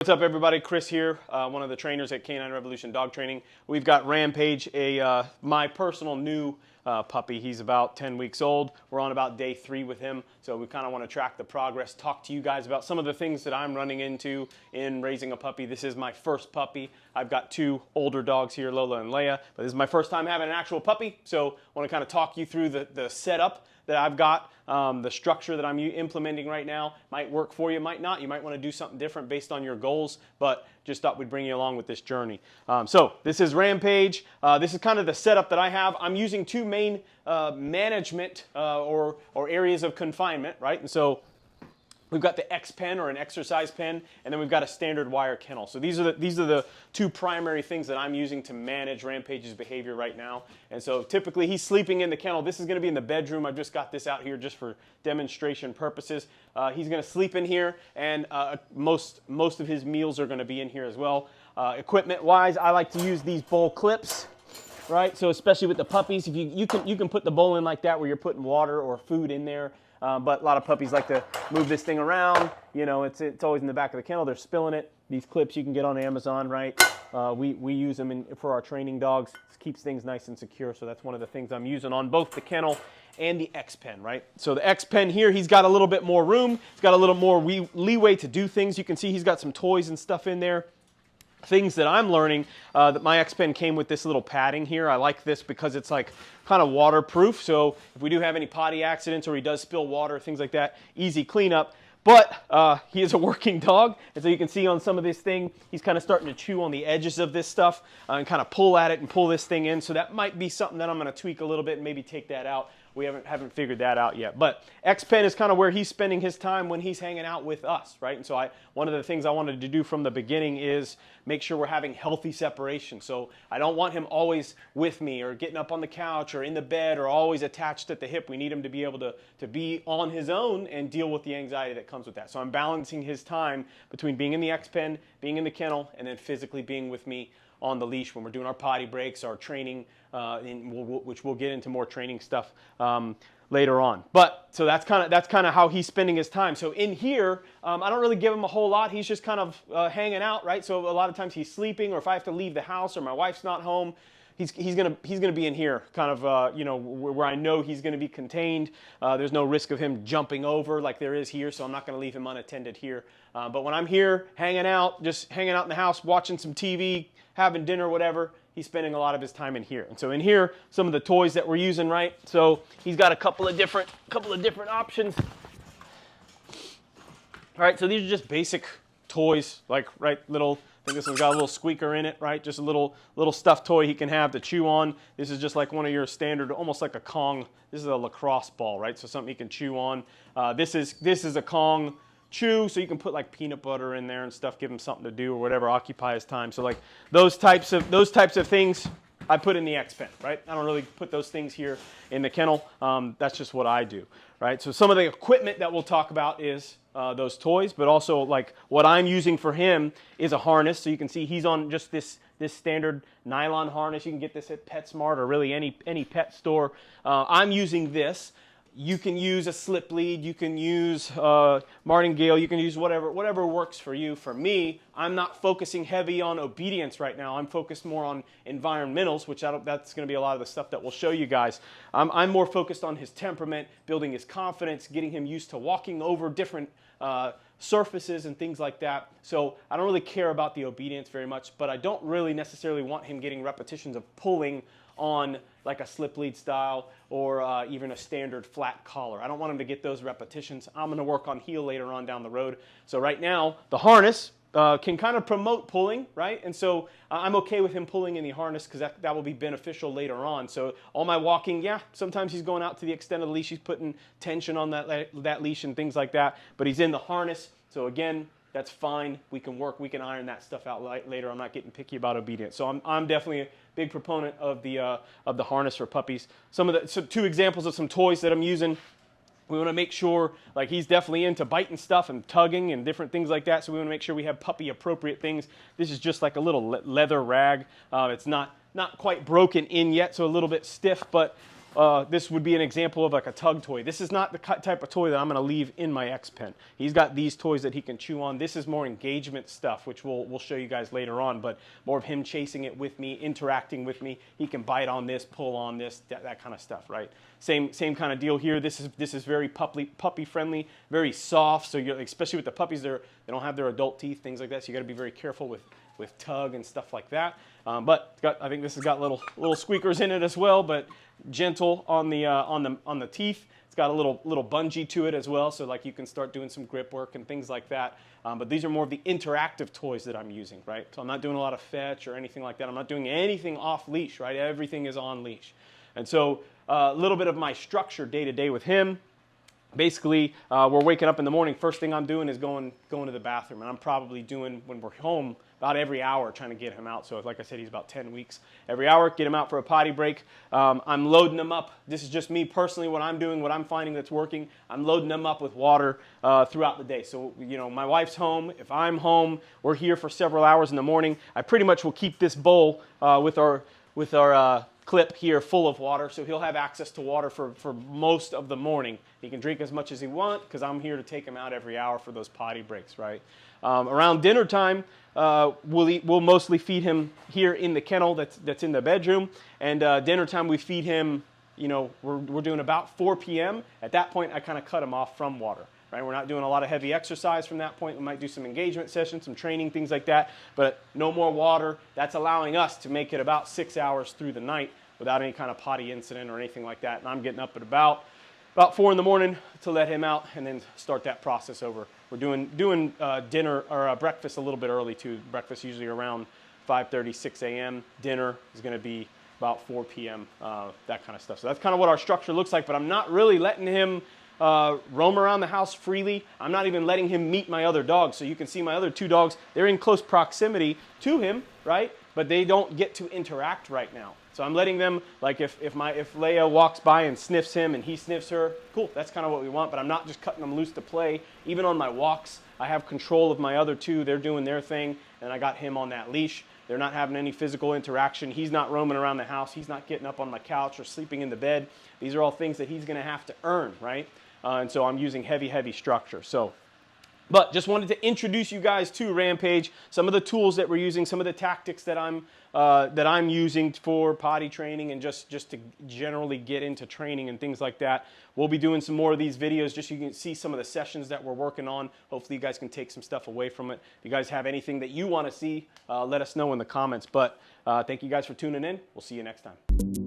What's up, everybody? Chris here, one of the trainers at Canine Revolution Dog Training. We've got Rampage, my personal new puppy. He's about 10 weeks old. We're on about day 3 with him, so we kind of want to track the progress, talk to you guys about some of the things that I'm running into in raising a puppy. This is my first puppy. I've got 2 older dogs here, Lola and Leia, but this is my first time having an actual puppy, so I want to kind of talk you through the setup that I've got. The structure that I'm implementing right now might work for you, might not. You might want to do something different based on your goals, but just thought we'd bring you along with this journey. So this is Rampage. This is kind of the setup that I have. I'm using 2 main management or areas of confinement, right? And so we've got the X pen or an exercise pen, and then we've got a standard wire kennel. So these are the 2 primary things that I'm using to manage Rampage's behavior right now. And so typically he's sleeping in the kennel. This is going to be in the bedroom. I've just got this out here just for demonstration purposes. He's going to sleep in here, and most of his meals are going to be in here as well. Equipment-wise, I like to use these bowl clips. Right, so especially with the puppies, if you can put the bowl in like that where you're putting water or food in there. But a lot of puppies like to move this thing around. You know, it's always in the back of the kennel. They're spilling it. These clips you can get on Amazon, right? We use them for our training dogs. It keeps things nice and secure. So that's one of the things I'm using on both the kennel and the X pen, right? So the X pen here, he's got a little bit more room. He's got a little more leeway to do things. You can see he's got some toys and stuff in there. Things that I'm learning, that my X pen came with this little padding here. I like this because it's like kind of waterproof. So if we do have any potty accidents or he does spill water, things like that, easy cleanup. But he is a working dog, and so you can see on some of this thing, he's kind of starting to chew on the edges of this stuff and kind of pull at it and pull this thing in. So that might be something that I'm going to tweak a little bit and maybe take that out. We haven't figured that out yet. But X pen is kind of where he's spending his time when he's hanging out with us, right? And so one of the things I wanted to do from the beginning is make sure we're having healthy separation. So I don't want him always with me or getting up on the couch or in the bed or always attached at the hip. We need him to be able to be on his own and deal with the anxiety that comes with that. So I'm balancing his time between being in the X pen, being in the kennel, and then physically being with me on the leash when we're doing our potty breaks, our training, which we'll get into more training stuff later on. But so that's kind of how he's spending his time. So in here, I don't really give him a whole lot. He's just kind of hanging out, right? So a lot of times he's sleeping, or if I have to leave the house or my wife's not home, he's gonna be in here, kind of you know, where I know he's gonna be contained. There's no risk of him jumping over like there is here, so I'm not gonna leave him unattended here. But when I'm here just hanging out in the house, watching some TV, having dinner, whatever, he's spending a lot of his time in here. And so in here, some of the toys that we're using, right? So he's got a couple of different options. All right, so these are just basic toys, like, right, little, I think this one's got a little squeaker in it, right? Just a little stuffed toy he can have to chew on. This is just like one of your standard, almost like a Kong. This is a lacrosse ball, right? So something he can chew on. This is a Kong chew, so you can put like peanut butter in there and stuff, give him something to do or whatever, occupy his time. So like those types of things I put in the X pen, right? I don't really put those things here in the kennel. That's just what I do, right? So some of the equipment that we'll talk about is those toys, but also like what I'm using for him is a harness. So you can see he's on just this standard nylon harness. You can get this at PetSmart or really any pet store. I'm using this. You can use a slip lead, you can use martingale, you can use whatever works for you. For me, I'm not focusing heavy on obedience right now. I'm focused more on environmentals, which that's going to be a lot of the stuff that we'll show you guys. I'm more focused on his temperament, building his confidence, getting him used to walking over different surfaces and things like that. So I don't really care about the obedience very much, but I don't really necessarily want him getting repetitions of pulling on like a slip lead style or even a standard flat collar. I don't want him to get those repetitions. I'm going to work on heel later on down the road. So right now, the harness can kind of promote pulling, right? And so I'm okay with him pulling in the harness because that will be beneficial later on. So all my walking, yeah, sometimes he's going out to the extent of the leash. He's putting tension on that leash and things like that. But he's in the harness. So again, that's fine. We can iron that stuff out later. I'm not getting picky about obedience. So I'm definitely a big proponent of the harness for puppies. So 2 examples of some toys that I'm using. We want to make sure, like, he's definitely into biting stuff and tugging and different things like that. So we want to make sure we have puppy appropriate things. This is just like a little leather rag. It's not quite broken in yet, so a little bit stiff, but this would be an example of like a tug toy. This is not the type of toy that I'm going to leave in my X-Pen. He's got these toys that he can chew on. This is more engagement stuff, which we'll show you guys later on, but more of him chasing it with me, interacting with me. He can bite on this, pull on this, that kind of stuff, right? Same kind of deal here. This is very puppy friendly, very soft. So especially with the puppies, they don't have their adult teeth, things like that. So you got to be very careful with tug and stuff like that. But I think this has got little squeakers in it as well, but gentle on the teeth. It's got a little bungee to it as well, so like you can start doing some grip work and things like that. But these are more of the interactive toys that I'm using, right? So I'm not doing a lot of fetch or anything like that. I'm not doing anything off leash, right? Everything is on leash. And so a little bit of my structure day to day with him. Basically, we're waking up in the morning. First thing I'm doing is going to the bathroom, and I'm probably doing, when we're home, about every hour trying to get him out. So like I said, he's about 10 weeks. Every hour, get him out for a potty break. I'm loading him up. This is just me personally, what I'm doing, what I'm finding that's working. I'm loading them up with water throughout the day. So, you know, my wife's home. If I'm home, we're here for several hours in the morning. I pretty much will keep this bowl with our clip here full of water, so he'll have access to water for most of the morning. He can drink as much as he wants because I'm here to take him out every hour for those potty breaks, right? Around dinner time, we'll mostly feed him here in the kennel that's in the bedroom, and dinner time we feed him, you know, we're doing about 4 p.m. At that point, I kind of cut him off from water. Right? We're not doing a lot of heavy exercise from that point. We might do some engagement sessions, some training, things like that, but no more water. That's allowing us to make it about 6 hours through the night without any kind of potty incident or anything like that. And I'm getting up at about 4 in the morning to let him out and then start that process over. We're doing dinner or breakfast a little bit early too. Breakfast usually around 5:30, 6 a.m. Dinner is going to be about 4 p.m., that kind of stuff. So that's kind of what our structure looks like, but I'm not really letting him roam around the house freely. I'm not even letting him meet my other dogs. So you can see my other 2 dogs, they're in close proximity to him, right? But they don't get to interact right now. So I'm letting them, like if Leia walks by and sniffs him and he sniffs her, cool, that's kind of what we want, but I'm not just cutting them loose to play. Even on my walks, I have control of my other 2. They're doing their thing, and I got him on that leash. They're not having any physical interaction. He's not roaming around the house. He's not getting up on my couch or sleeping in the bed. These are all things that he's going to have to earn, right? And so I'm using heavy structure. But just wanted to introduce you guys to Rampage, some of the tools that we're using, some of the tactics that I'm using for potty training and just to generally get into training and things like that. We'll be doing some more of these videos just so you can see some of the sessions that we're working on. Hopefully you guys can take some stuff away from it. If you guys have anything that you want to see, let us know in the comments. But thank you guys for tuning in. We'll see you next time.